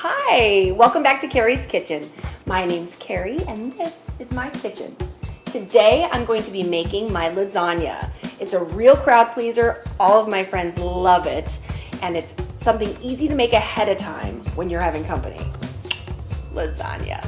Hi, welcome back to Keri's Kitchen. My name's Keri and this is my kitchen. Today I'm going to be making my lasagna. It's a real crowd pleaser. All of my friends love it, and it's something easy to make ahead of time when you're having company. Lasagna.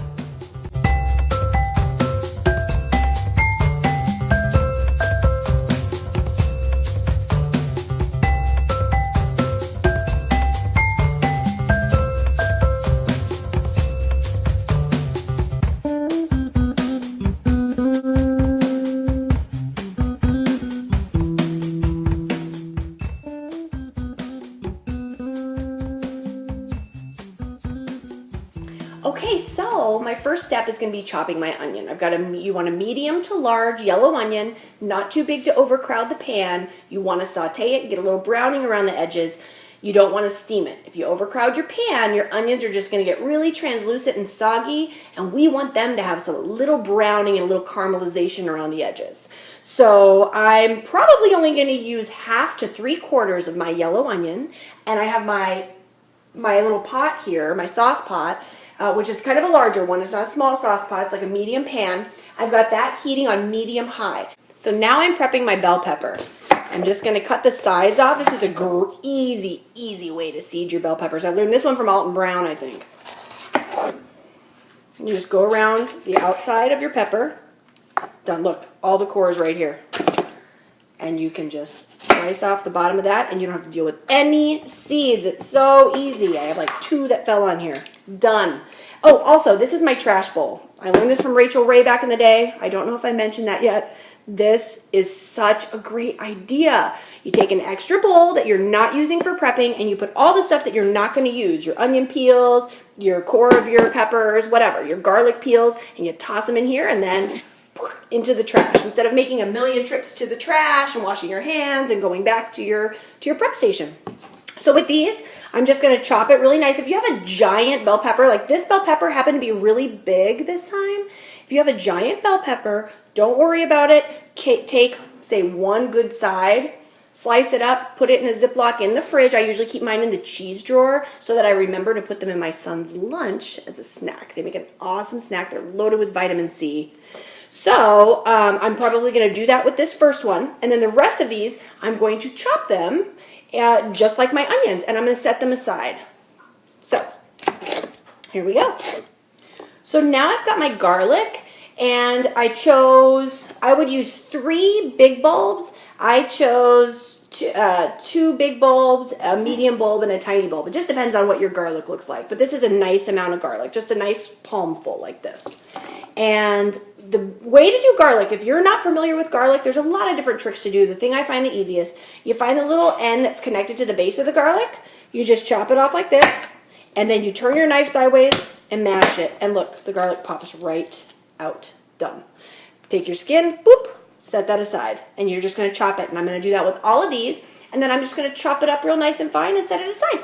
Okay, so my first step is going to be chopping my onion. You want a medium to large yellow onion, not too big to overcrowd the pan. You want to saute it, get a little browning around the edges. You don't want to steam it. If you overcrowd your pan, your onions are just going to get really translucent and soggy, and we want them to have some little browning and a little caramelization around the edges. So I'm probably only going to use 1/2 to 3/4 of my yellow onion, and I have my little pot here, my sauce pot, which is kind of a larger one. It's not a small sauce pot, it's like a medium pan. I've got that heating on medium high. So now I'm prepping my bell pepper. I'm just going to cut the sides off. This is a easy way to seed your bell peppers. I learned this one from Alton Brown, I think. You just go around the outside of your pepper. Done. Look, all the core is right here. And you can just slice off the bottom of that, and you don't have to deal with any seeds. It's so easy. I have like 2 that fell on here. Done. Oh, also, this is my trash bowl. I learned this from Rachel Ray back in the day. I don't know if I mentioned that yet. This is such a great idea. You take an extra bowl that you're not using for prepping, and you put all the stuff that you're not going to use, your onion peels, your core of your peppers, whatever, your garlic peels, and you toss them in here, and then into the trash, instead of making a million trips to the trash and washing your hands and going back to your prep station. So with these, I'm just going to chop it really nice. If you have a giant bell pepper, like this bell pepper happened to be really big this time. If you have a giant bell pepper, don't worry about it. Take, say, one good side, slice it up, put it in a Ziploc in the fridge. I usually keep mine in the cheese drawer so that I remember to put them in my son's lunch as a snack. They make an awesome snack. They're loaded with vitamin C. So I'm probably going to do that with this first one. And then the rest of these, I'm going to chop them just like my onions. And I'm going to set them aside. So here we go. So now I've got my garlic. And I would use 3 big bulbs. I chose 2 big bulbs, a medium bulb, and a tiny bulb. It just depends on what your garlic looks like. But this is a nice amount of garlic, just a nice palmful like this. And the way to do garlic, if you're not familiar with garlic, there's a lot of different tricks to do. The thing I find the easiest, you find the little end that's connected to the base of the garlic, you just chop it off like this, and then you turn your knife sideways and mash it. And look, the garlic pops right out. Done. Take your skin, boop, set that aside, and you're just going to chop it. And I'm going to do that with all of these, and then I'm just going to chop it up real nice and fine and set it aside.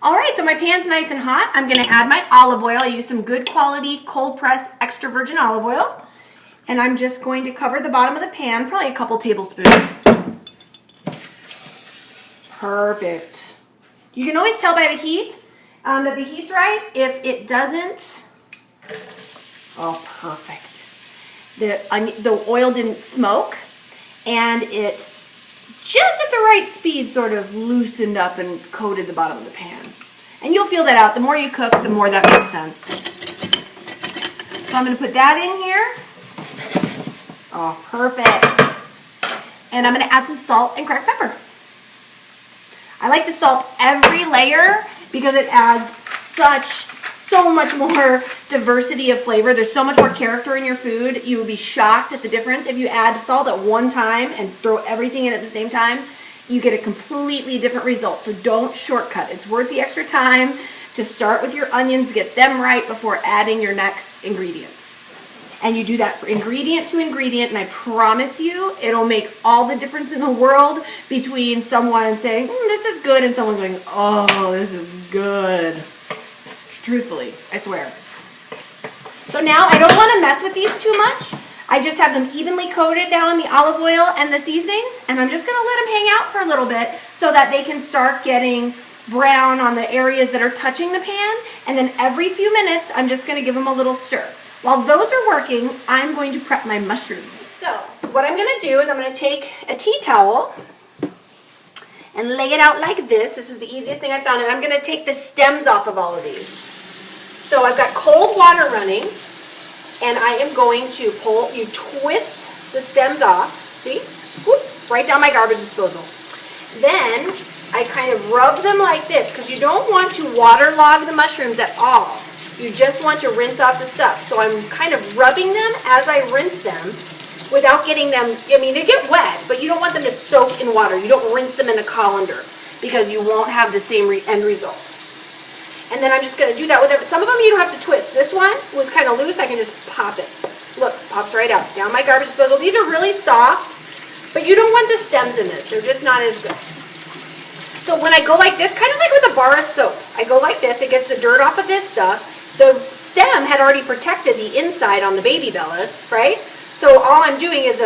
All right, so my pan's nice and hot. I'm going to add my olive oil. I use some good quality cold pressed extra virgin olive oil, and I'm just going to cover the bottom of the pan, probably a couple tablespoons. Perfect. You can always tell by the heat that the heat's right. If it doesn't, oh, perfect. The oil didn't smoke, and it just at the right speed sort of loosened up and coated the bottom of the pan. And you'll feel that out. The more you cook, the more that makes sense. So I'm going to put that in here. Oh, perfect. And I'm going to add some salt and cracked pepper. I like to salt every layer because it adds so much more diversity of flavor. There's so much more character in your food. You will be shocked at the difference. If you add salt at one time and throw everything in at the same time, you get a completely different result. So don't shortcut. It's worth the extra time to start with your onions, get them right before adding your next ingredients. And you do that for ingredient to ingredient, and I promise you, it'll make all the difference in the world between someone saying, this is good, and someone going, oh, this is good. Truthfully, I swear. So now I don't want to mess with these too much. I just have them evenly coated down in the olive oil and the seasonings, and I'm just going to let them hang out for a little bit so that they can start getting brown on the areas that are touching the pan, and then every few minutes, I'm just gonna give them a little stir. While those are working, I'm going to prep my mushrooms. So, what I'm gonna do is I'm gonna take a tea towel and lay it out like this. This is the easiest thing I found, and I'm gonna take the stems off of all of these. So I've got cold water running, and I am going to twist the stems off, see? Whoop, right down my garbage disposal. Then I kind of rub them like this, because you don't want to waterlog the mushrooms at all. You just want to rinse off the stuff. So I'm kind of rubbing them as I rinse them without getting them, I mean, they get wet, but you don't want them to soak in water. You don't rinse them in a colander because you won't have the same end result. And then I'm just going to do that with some of them you don't have to twist. This one was kind of loose. I can just pop it. Look, pops right out. Down my garbage disposal. These are really soft, but you don't want the stems in this. They're just not as good. So when I go like this, kind of like with a bar of soap, I go like this. It gets the dirt off of this stuff. The stem had already protected the inside on the baby bellas, right? So all I'm doing is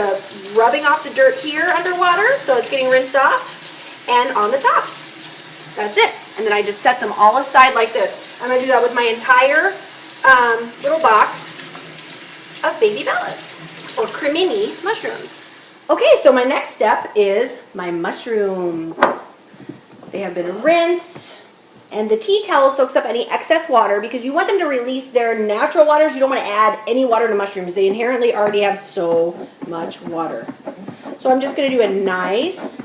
rubbing off the dirt here underwater, so it's getting rinsed off, and on the tops. That's it. And then I just set them all aside like this. I'm going to do that with my entire little box of baby bellas, or crimini mushrooms. Okay, so my next step is my mushrooms. They have been rinsed, and the tea towel soaks up any excess water because you want them to release their natural waters. You don't want to add any water to mushrooms. They inherently already have so much water. So I'm just going to do a nice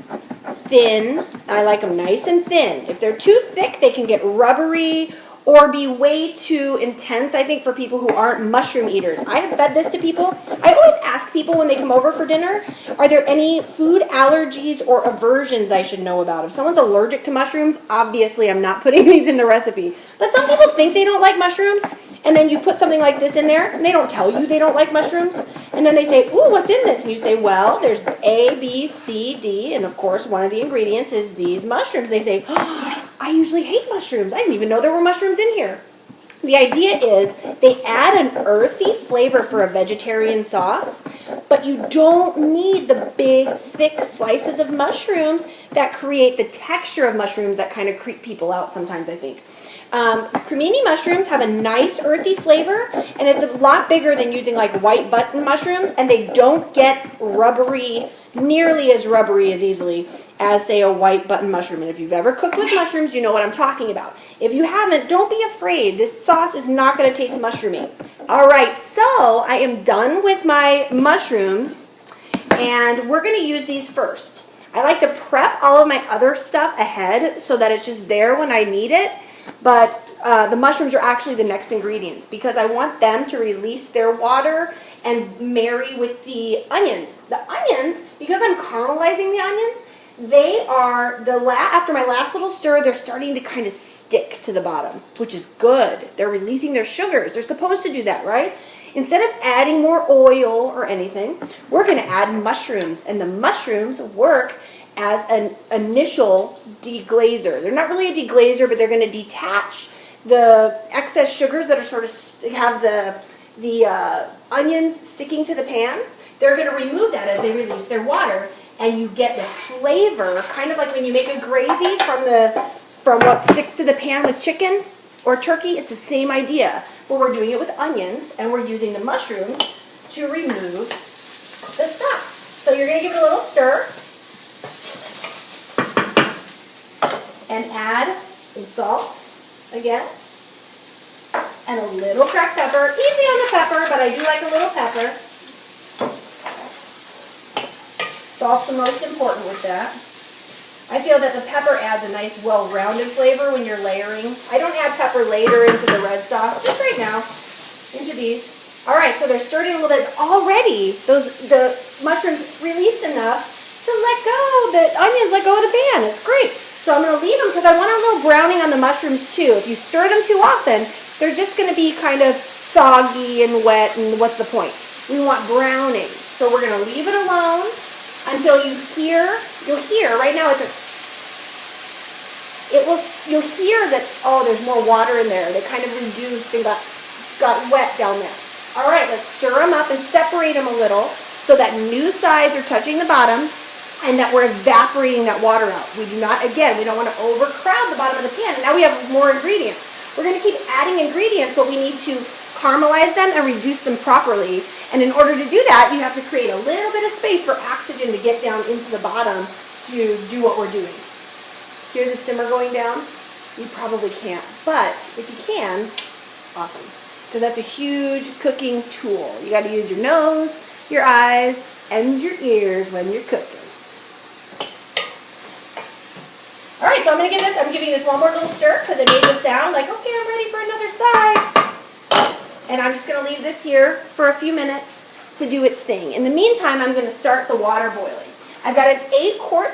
thin, I like them nice and thin. If they're too thick, they can get rubbery or be way too intense, I think, for people who aren't mushroom eaters. I have fed this to people. I always ask people when they come over for dinner, are there any food allergies or aversions I should know about? If someone's allergic to mushrooms, obviously I'm not putting these in the recipe. But some people think they don't like mushrooms, and then you put something like this in there, and they don't tell you they don't like mushrooms. And then they say, ooh, what's in this? And you say, well, there's A, B, C, D, and of course one of the ingredients is these mushrooms. They say, oh, I usually hate mushrooms. I didn't even know there were mushrooms in here. The idea is they add an earthy flavor for a vegetarian sauce, but you don't need the big, thick slices of mushrooms that create the texture of mushrooms that kind of creep people out sometimes, I think. Crimini mushrooms have a nice earthy flavor, and it's a lot bigger than using like white button mushrooms, and they don't get rubbery, nearly as rubbery as easily as, say, a white button mushroom. And if you've ever cooked with mushrooms, you know what I'm talking about. If you haven't, don't be afraid. This sauce is not going to taste mushroomy. All right, so I am done with my mushrooms, and we're going to use these first. I like to prep all of my other stuff ahead so that it's just there when I need it. But the mushrooms are actually the next ingredients because I want them to release their water and marry with the onions. The onions, because I'm caramelizing the onions, they are, after my last little stir, they're starting to kind of stick to the bottom, which is good. They're releasing their sugars. They're supposed to do that, right? Instead of adding more oil or anything, we're going to add mushrooms, and the mushrooms work as an initial deglazer. They're not really a deglazer, but they're going to detach the excess sugars that are sort of have the onions sticking to the pan. They're going to remove that as they release their water, and you get the flavor, kind of like when you make a gravy from what sticks to the pan with chicken or turkey. It's the same idea, but we're doing it with onions, and we're using the mushrooms to remove the stuff. So you're going to give it a little stir. And add some salt again, and a little cracked pepper. Easy on the pepper, but I do like a little pepper. Salt's the most important with that. I feel that the pepper adds a nice, well-rounded flavor when you're layering. I don't add pepper later into the red sauce, just right now, into these. All right, so they're stirring a little bit. Already, the mushrooms released enough to let go. The onions let go of the pan. It's great. So I'm going to leave them because I want a little browning on the mushrooms too. If you stir them too often, they're just going to be kind of soggy and wet, and what's the point? We want browning. So we're going to leave it alone until you'll hear, right now you'll hear that, oh, there's more water in there. They kind of reduced and got wet down there. All right, let's stir them up and separate them a little so that new sides are touching the bottom. and that we're evaporating that water out. We do not, again, we don't want to overcrowd the bottom of the pan. And now we have more ingredients. We're going to keep adding ingredients, but we need to caramelize them and reduce them properly. And in order to do that, you have to create a little bit of space for oxygen to get down into the bottom to do what we're doing. Hear the simmer going down? You probably can't, but if you can, awesome. Because that's a huge cooking tool. You got to use your nose, your eyes, and your ears when you're cooking. All right, so I'm giving this one more little stir because it made the sound like, okay, I'm ready for another side. And I'm just going to leave this here for a few minutes to do its thing. In the meantime, I'm going to start the water boiling. I've got an 8-quart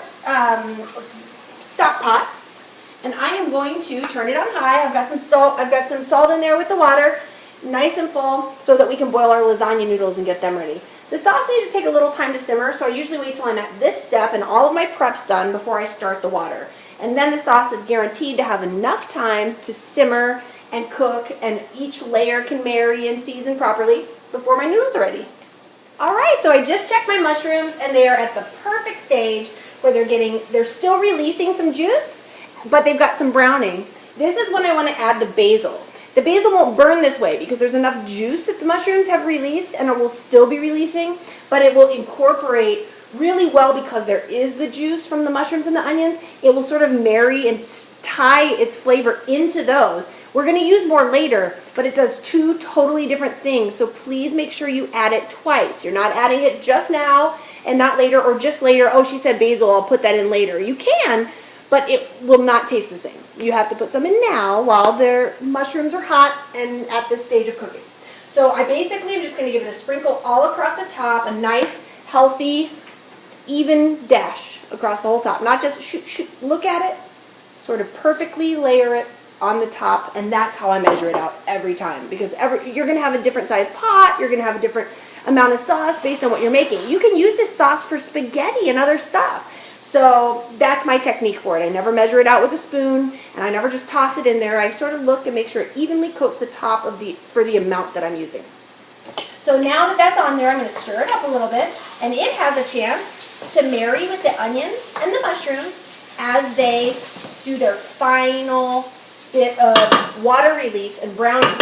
stock pot, and I am going to turn it on high. I've got some salt in there with the water, nice and full, so that we can boil our lasagna noodles and get them ready. The sauce needs to take a little time to simmer, so I usually wait till I'm at this step and all of my prep's done before I start the water. And then the sauce is guaranteed to have enough time to simmer and cook, and each layer can marry and season properly before my noodles are ready. All right, so I just checked my mushrooms, and they are at the perfect stage where they're still releasing some juice, but they've got some browning. This is when I want to add the basil. The basil won't burn this way because there's enough juice that the mushrooms have released, and it will still be releasing, but it will incorporate really well because there is the juice from the mushrooms and the onions. It will sort of marry and tie its flavor into those. We're going to use more later, but it does 2 totally different things, so please make sure you add it twice. You're not adding it just now and not later, or just later, oh, she said basil, I'll put that in later. You can, but it will not taste the same. You have to put some in now while their mushrooms are hot and at this stage of cooking. So I basically am just going to give it a sprinkle all across the top, a nice, healthy, even dash across the whole top. Not just shoot, look at it, sort of perfectly layer it on the top, and that's how I measure it out every time, because you're going to have a different size pot, you're going to have a different amount of sauce based on what you're making. You can use this sauce for spaghetti and other stuff. So that's my technique for it. I never measure it out with a spoon, and I never just toss it in there. I sort of look and make sure it evenly coats the top for the amount that I'm using. So now that that's on there, I'm going to stir it up a little bit, and it has a chance to marry with the onions and the mushrooms as they do their final bit of water release and browning.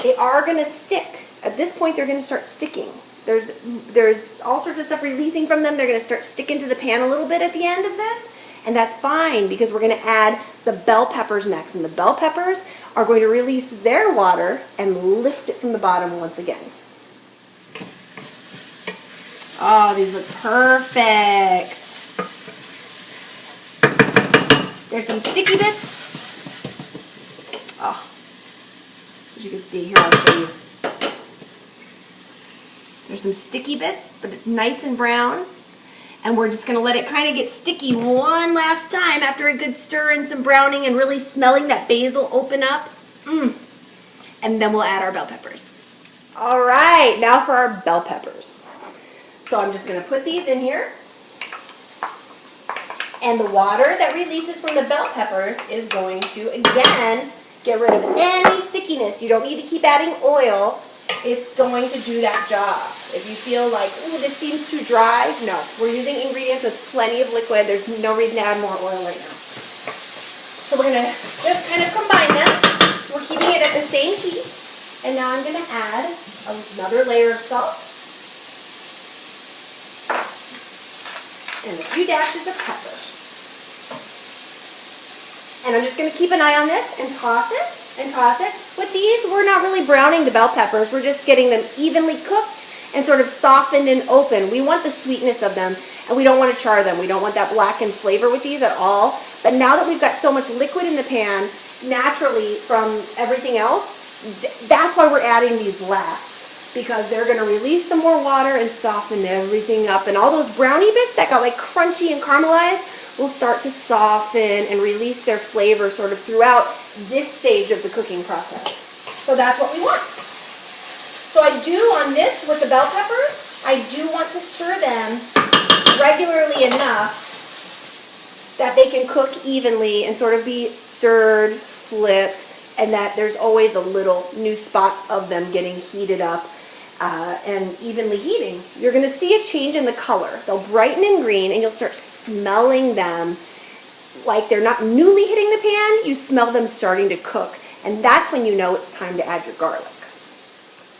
They are going to stick. At this point, they're going to start sticking. There's all sorts of stuff releasing from them. They're going to start sticking to the pan a little bit at the end of this, and that's fine because we're going to add the bell peppers next, and the bell peppers are going to release their water and lift it from the bottom once again. Oh, these look perfect. There's some sticky bits. Oh, as you can see here, I'll show you. There's some sticky bits, but it's nice and brown. And we're just going to let it kind of get sticky one last time after a good stir and some browning and really smelling that basil open up. And then we'll add our bell peppers. All right, now for our bell peppers. So I'm just going to put these in here. And the water that releases from the bell peppers is going to, again, get rid of any stickiness. You don't need to keep adding oil. It's going to do that job. If you feel like, ooh, this seems too dry, no. We're using ingredients with plenty of liquid. There's no reason to add more oil right now. So we're going to just kind of combine them. We're keeping it at the same heat. And now I'm going to add another layer of salt. And a few dashes of pepper. And I'm just going to keep an eye on this and toss it and toss it. With these, we're not really browning the bell peppers. We're just getting them evenly cooked and sort of softened and open. We want the sweetness of them, and we don't want to char them. We don't want that blackened flavor with these at all. But now that we've got so much liquid in the pan, naturally from everything else, that's why we're adding these last, because they're going to release some more water and soften everything up. And all those brownie bits that got like crunchy and caramelized will start to soften and release their flavor sort of throughout this stage of the cooking process. So that's what we want. So I do on this with the bell peppers, I do want to stir them regularly enough that they can cook evenly and sort of be stirred, flipped, and that there's always a little new spot of them getting heated up. and evenly heating, you're going to see a change in the color. They'll brighten in green, and you'll start smelling them like they're not newly hitting the pan. You smell them starting to cook, and that's when you know it's time to add your garlic.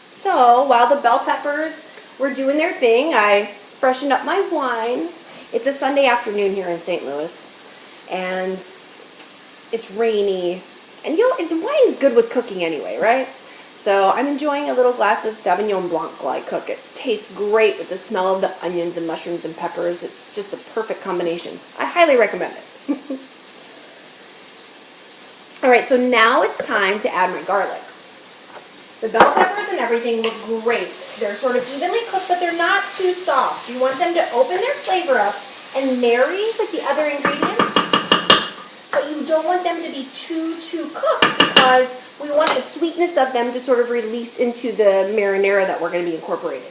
So while the bell peppers were doing their thing, I freshened up my wine. It's a Sunday afternoon here in St. Louis, and it's rainy, and the wine is good with cooking anyway, right? So I'm enjoying a little glass of Sauvignon Blanc while I cook. It tastes great with the smell of the onions and mushrooms and peppers. It's just a perfect combination. I highly recommend it. All right, so now it's time to add my garlic. The bell peppers and everything look great. They're sort of evenly cooked, but they're not too soft. You want them to open their flavor up and marry with the other ingredients, but you don't want them to be too cooked because we want the sweetness of them to sort of release into the marinara that we're going to be incorporating.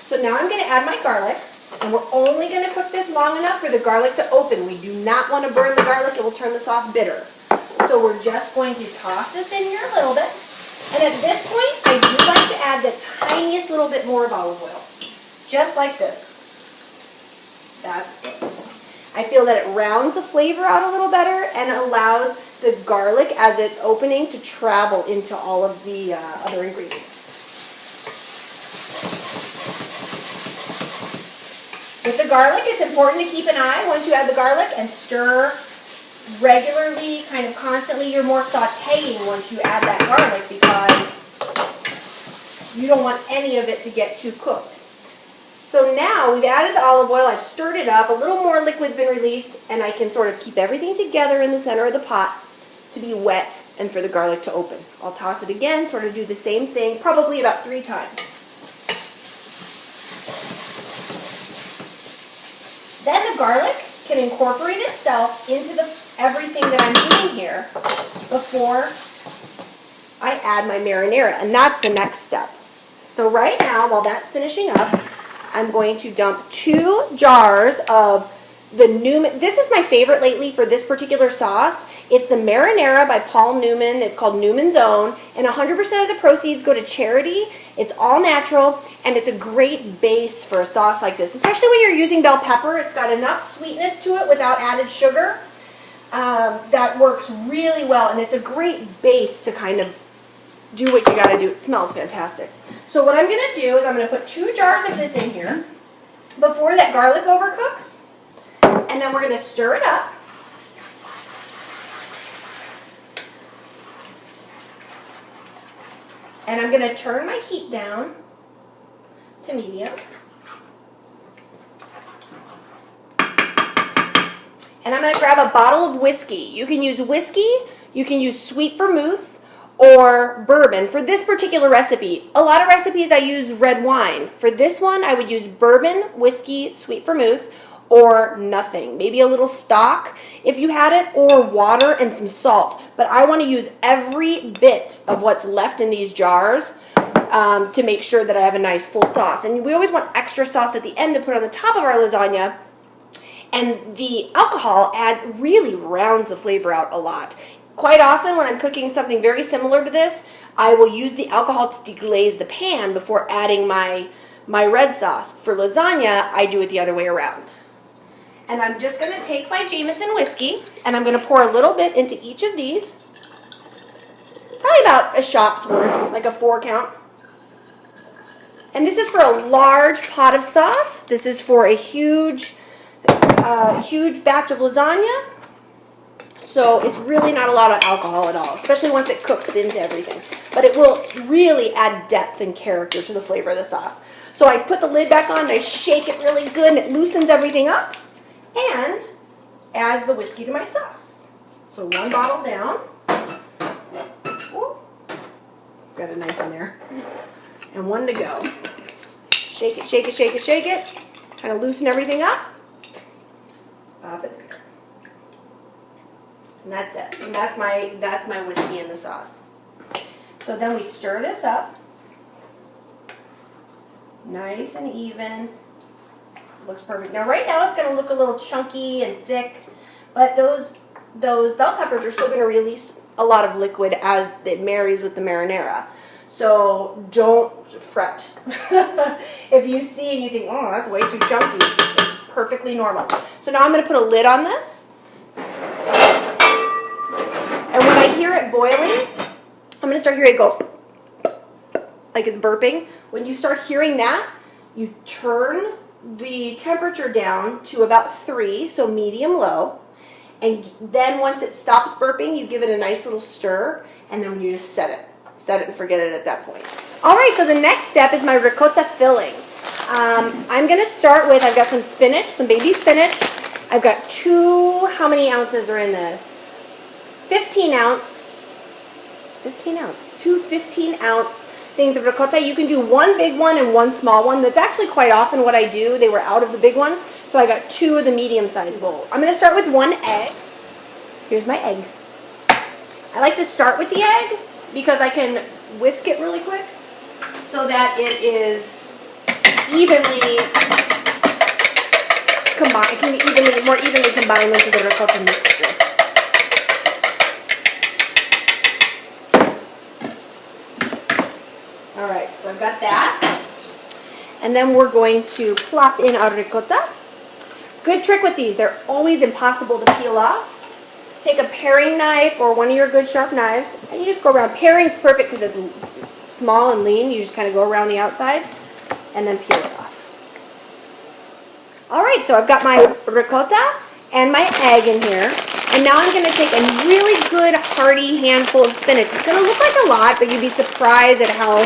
So now I'm going to add my garlic, and we're only going to cook this long enough for the garlic to open. We do not want to burn the garlic. It will turn the sauce bitter. So we're just going to toss this in here a little bit. And at this point, I do like to add the tiniest little bit more of olive oil. Just like this. That's it. I feel that it rounds the flavor out a little better and allows the garlic, as it's opening, to travel into all of the other ingredients. With the garlic, it's important to keep an eye once you add the garlic and stir regularly, kind of constantly. You're more sauteing once you add that garlic because you don't want any of it to get too cooked. So now we've added the olive oil, I've stirred it up, a little more liquid's been released, and I can sort of keep everything together in the center of the pot to be wet and for the garlic to open. I'll toss it again, sort of do the same thing, probably about 3 times. Then the garlic can incorporate itself into everything that I'm doing here before I add my marinara, and that's the next step. So right now, while that's finishing up, I'm going to dump 2 jars of the Newman. This is my favorite lately for this particular sauce. It's the marinara by Paul Newman. It's called Newman's Own, and 100% of the proceeds go to charity. It's all natural, and it's a great base for a sauce like this, especially when you're using bell pepper. It's got enough sweetness to it without added sugar. That works really well, and it's a great base to kind of do what you got to do. It smells fantastic. So what I'm going to do is I'm going to put 2 jars of this in here before that garlic overcooks, and then we're going to stir it up. And I'm going to turn my heat down to medium. And I'm going to grab a bottle of whiskey. You can use whiskey, you can use sweet vermouth, or bourbon. For this particular recipe, a lot of recipes I use red wine. For this one, I would use bourbon, whiskey, sweet vermouth, or nothing. Maybe a little stock if you had it, or water and some salt. But I want to use every bit of what's left in these jars to make sure that I have a nice full sauce. And we always want extra sauce at the end to put on the top of our lasagna. And the alcohol really rounds the flavor out a lot. Quite often when I'm cooking something very similar to this, I will use the alcohol to deglaze the pan before adding my red sauce. For lasagna, I do it the other way around. And I'm just going to take my Jameson whiskey, and I'm going to pour a little bit into each of these. Probably about a shot's worth, like a 4 count. And this is for a large pot of sauce. This is for a huge batch of lasagna. So it's really not a lot of alcohol at all, especially once it cooks into everything. But it will really add depth and character to the flavor of the sauce. So I put the lid back on, and I shake it really good, and it loosens everything up and adds the whiskey to my sauce. So 1 bottle down. Ooh, got a knife in there. And 1 to go. Shake it, shake it, shake it, shake it. Kind of loosen everything up. Pop it. And that's it. And that's my whiskey in the sauce. So then we stir this up. Nice and even. Looks perfect. Now right now it's going to look a little chunky and thick, but those bell peppers are still going to release a lot of liquid as it marries with the marinara. So don't fret. If you see and you think, oh, that's way too chunky, it's perfectly normal. So now I'm going to put a lid on this. And when I hear it boiling, I'm going to start hearing it go like it's burping. When you start hearing that, you turn the temperature down to about 3, so medium-low. And then once it stops burping, you give it a nice little stir, and then you just set it. Set it and forget it at that point. All right, so the next step is my ricotta filling. I'm going to start with, I've got some spinach, some baby spinach. I've got 2, how many ounces are in this? 15 ounce, 2 15-ounce things of ricotta. You can do 1 big one and 1 small one. That's actually quite often what I do. They were out of the big one, so I got 2 of the medium-sized bowl. I'm going to start with 1 egg. Here's my egg. I like to start with the egg because I can whisk it really quick so that it is evenly combined. It can be more evenly combined into the ricotta mixture. All right, so I've got that. And then we're going to plop in our ricotta. Good trick with these, they're always impossible to peel off. Take a paring knife or one of your good sharp knives, and you just go around. Paring's perfect because it's small and lean. You just kind of go around the outside and then peel it off. All right, so I've got my ricotta and my egg in here. And now I'm going to take a really good hearty handful of spinach. It's going to look like a lot, but you'd be surprised at how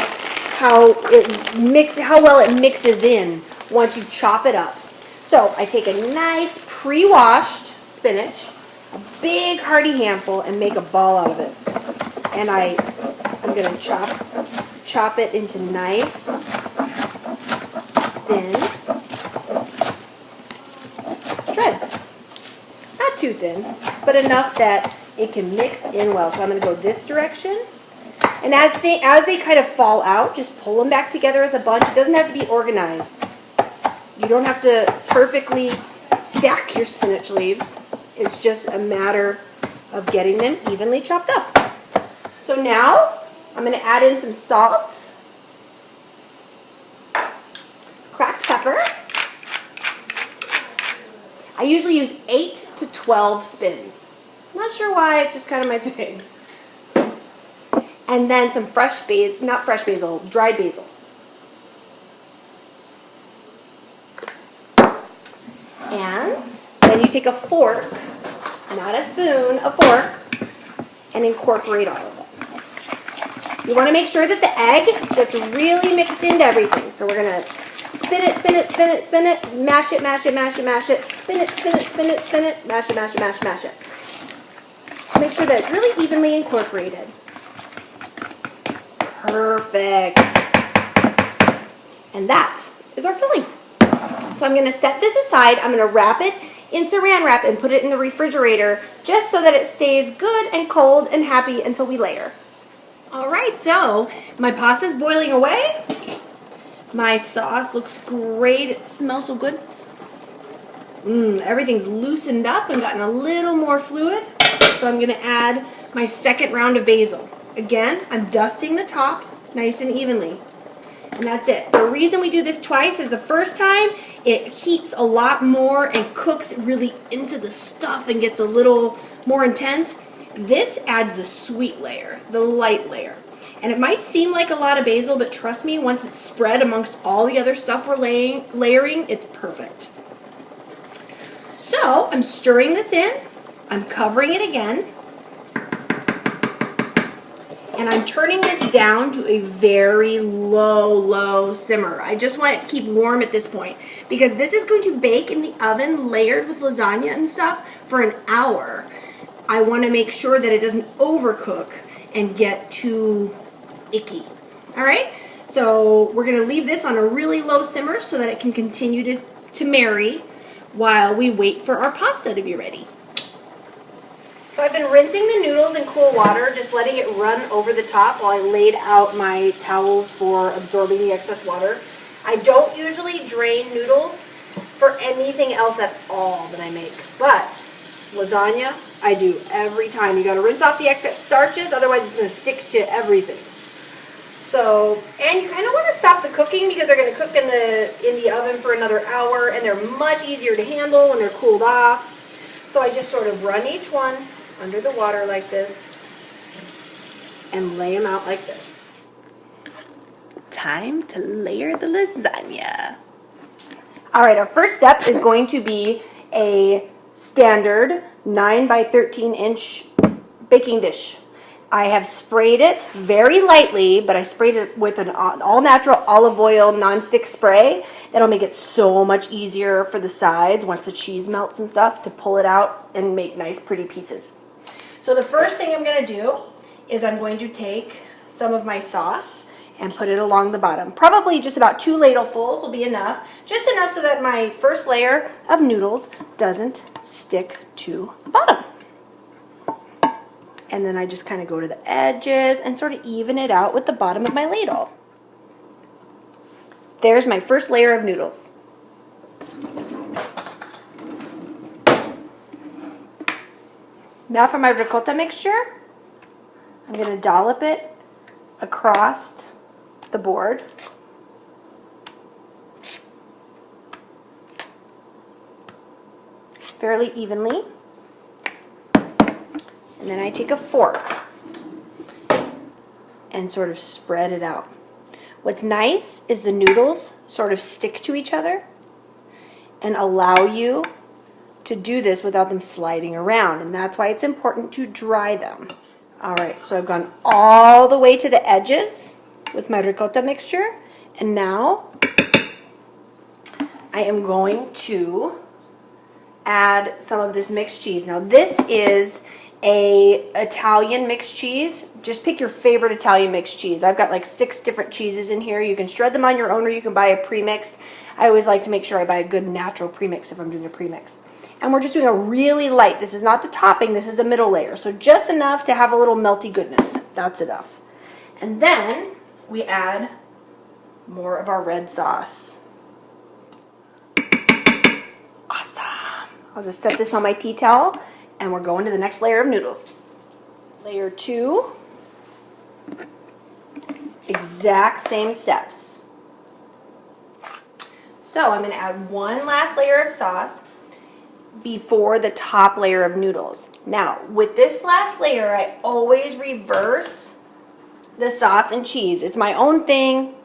well it mixes in once you chop it up. So I take a nice pre-washed spinach, a big hearty handful, and make a ball out of it. And I'm going to chop it into nice, thin shreds. Not too thin, but enough that it can mix in well. So I'm going to go this direction. And as they kind of fall out, just pull them back together as a bunch. It doesn't have to be organized. You don't have to perfectly stack your spinach leaves. It's just a matter of getting them evenly chopped up. So now I'm going to add in some salt, cracked pepper. I usually use 8 to 12 spins. I'm not sure why, it's just kind of my thing. And then some fresh basil, not fresh basil, dried basil. And then you take a fork, not a spoon, a fork, and incorporate all of it. You want to make sure that the egg gets really mixed into everything. So we're going to spin it, spin it, spin it, spin it, mash it, mash it, mash it, mash it, spin it, spin it, spin it, spin it, mash it, mash it, mash it, mash it. Make sure that it's really evenly incorporated. Perfect. And that is our filling. So I'm going to set this aside. I'm going to wrap it in saran wrap and put it in the refrigerator just so that it stays good and cold and happy until we layer. All right, so my pasta's boiling away. My sauce looks great. It smells so good. Everything's loosened up and gotten a little more fluid. So I'm going to add my second round of basil. Again, I'm dusting the top nice and evenly. And that's it. The reason we do this twice is the first time it heats a lot more and cooks really into the stuff and gets a little more intense. This adds the sweet layer, the light layer. And it might seem like a lot of basil, but trust me, once it's spread amongst all the other stuff we're layering, it's perfect. So I'm stirring this in. I'm covering it again. And I'm turning this down to a very low simmer. I just want it to keep warm at this point because this is going to bake in the oven layered with lasagna and stuff for an hour. I want to make sure that it doesn't overcook and get too icky. All right? So we're going to leave this on a really low simmer so that it can continue to marry while we wait for our pasta to be ready. So I've been rinsing the noodles in cool water, just letting it run over the top while I laid out my towels for absorbing the excess water. I don't usually drain noodles for anything else at all that I make, but lasagna, I do every time. You got to rinse off the excess starches, otherwise it's going to stick to everything. So So, and you kind of want to stop the cooking because they're going to cook in the oven for another hour, and they're much easier to handle when they're cooled off. So I just sort of run each one under the water like this and lay them out like this. Time to layer the lasagna. All right, our first step is going to be a standard 9 by 13 inch baking dish. I have sprayed it very lightly, but I sprayed it with an all-natural olive oil nonstick spray. That'll make it so much easier for the sides, once the cheese melts and stuff, to pull it out and make nice, pretty pieces. So the first thing I'm going to do is I'm going to take some of my sauce and put it along the bottom. Probably just about 2 ladlefuls will be enough. Just enough so that my first layer of noodles doesn't stick to the bottom. And then I just kind of go to the edges and sort of even it out with the bottom of my ladle. There's my first layer of noodles. Now for my ricotta mixture, I'm going to dollop it across the board. Fairly evenly. And then I take a fork and sort of spread it out. What's nice is the noodles sort of stick to each other and allow you to do this without them sliding around. And that's why it's important to dry them. All right, so I've gone all the way to the edges with my ricotta mixture. And now I am going to add some of this mixed cheese. Now this is a Italian mixed cheese. Just pick your favorite Italian mixed cheese. I've got like 6 different cheeses in here. You can shred them on your own or you can buy a premixed. I always like to make sure I buy a good natural premix if I'm doing a premix. And we're just doing a really light, this is not the topping, this is a middle layer. So just enough to have a little melty goodness. That's enough. And then we add more of our red sauce. Awesome. I'll just set this on my tea towel. And we're going to the next layer of noodles. Layer 2, exact same steps. So I'm going to add one last layer of sauce before the top layer of noodles. Now, with this last layer, I always reverse the sauce and cheese. It's my own thing,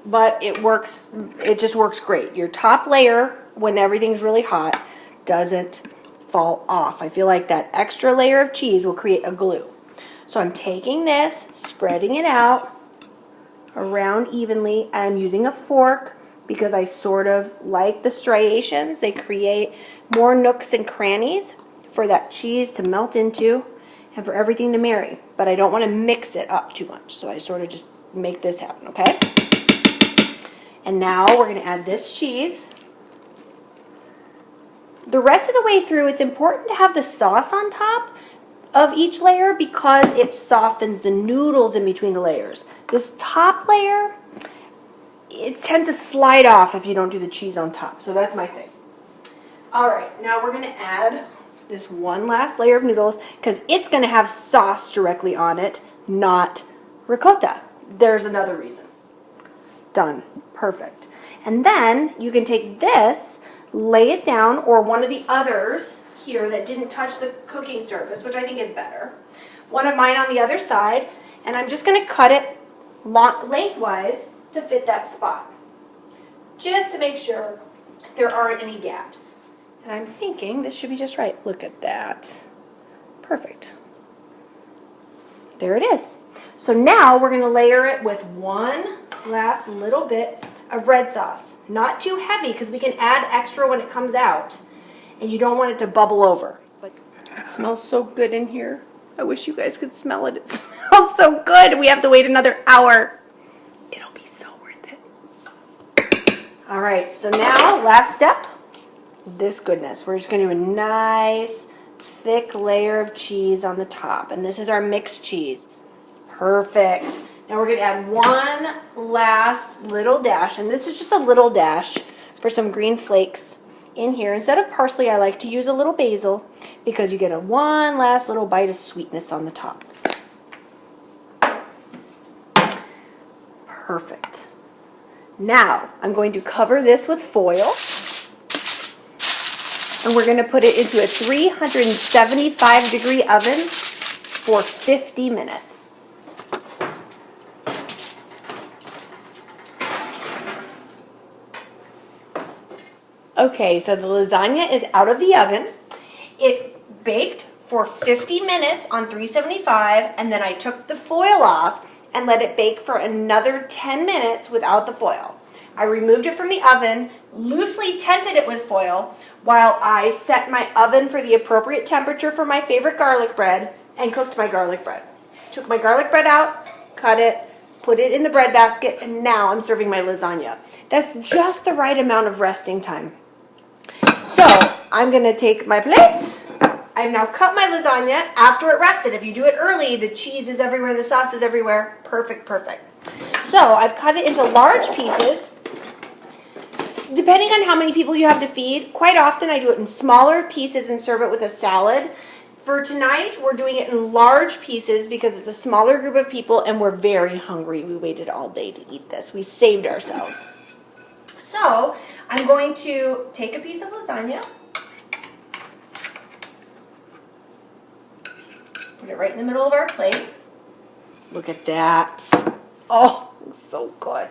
but it works. It just works great. Your top layer, when everything's really hot, doesn't fall off. I feel like that extra layer of cheese will create a glue. So I'm taking this, spreading it out around evenly, and I'm using a fork because I sort of like the striations. They create more nooks and crannies for that cheese to melt into and for everything to marry. But I don't want to mix it up too much, so I sort of just make this happen, okay? And now we're going to add this cheese. The rest of the way through, it's important to have the sauce on top of each layer because it softens the noodles in between the layers. This top layer, it tends to slide off if you don't do the cheese on top. So that's my thing. All right, now we're going to add this one last layer of noodles because it's going to have sauce directly on it, not ricotta. There's another reason. Done. Perfect. And then you can take this, lay it down, or one of the others here that didn't touch the cooking surface, which I think is better. One of mine on the other side, and I'm just going to cut it lengthwise to fit that spot, just to make sure there aren't any gaps. And I'm thinking this should be just right. Look at that. Perfect. There it is. So now we're going to layer it with one last little bit of red sauce. Not too heavy because we can add extra when it comes out. And you don't want it to bubble over. But it smells so good in here. I wish you guys could smell it. It smells so good. We have to wait another hour. It'll be so worth it. All right, so now last step. This goodness. We're just going to do a nice thick layer of cheese on the top. And this is our mixed cheese. Perfect. Now we're going to add one last little dash, and this is just a little dash for some green flakes in here. Instead of parsley, I like to use a little basil because you get one last little bite of sweetness on the top. Perfect. Now, I'm going to cover this with foil. And we're going to put it into a 375-degree oven for 50 minutes. Okay, so the lasagna is out of the oven. It baked for 50 minutes on 375, and then I took the foil off and let it bake for another 10 minutes without the foil. I removed it from the oven, loosely tented it with foil, while I set my oven for the appropriate temperature for my favorite garlic bread and cooked my garlic bread. Took my garlic bread out, cut it, put it in the bread basket, and now I'm serving my lasagna. That's just the right amount of resting time. So I'm going to take my plate. I've now cut my lasagna after it rested. If you do it early, the cheese is everywhere, the sauce is everywhere. Perfect, perfect. So I've cut it into large pieces. Depending on how many people you have to feed, quite often I do it in smaller pieces and serve it with a salad. For tonight, we're doing it in large pieces because it's a smaller group of people and we're very hungry. We waited all day to eat this. We saved ourselves. So I'm going to take a piece of lasagna, put it right in the middle of our plate. Look at that. Oh, so good.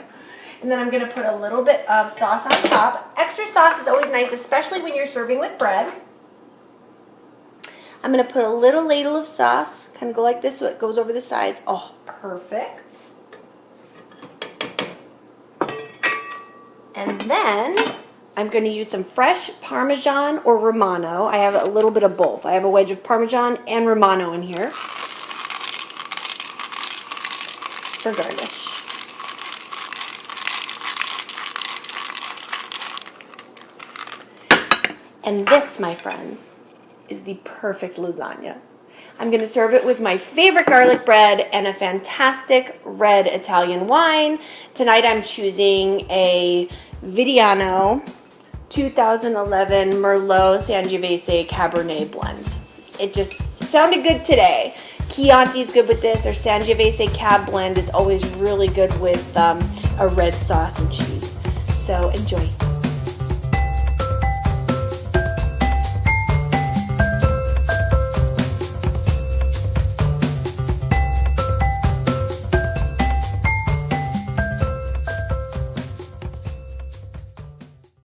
And then I'm going to put a little bit of sauce on top. Extra sauce is always nice, especially when you're serving with bread. I'm going to put a little ladle of sauce, kind of go like this so it goes over the sides. Oh, perfect. And then I'm going to use some fresh Parmesan or Romano. I have a little bit of both. I have a wedge of Parmesan and Romano in here for garnish. And this, my friends, is the perfect lasagna. I'm going to serve it with my favorite garlic bread and a fantastic red Italian wine. Tonight I'm choosing a Vidiano 2011 Merlot Sangiovese Cabernet blend. It just sounded good today. Chianti's good with this, or Sangiovese Cab blend is always really good with a red sauce and cheese. So enjoy.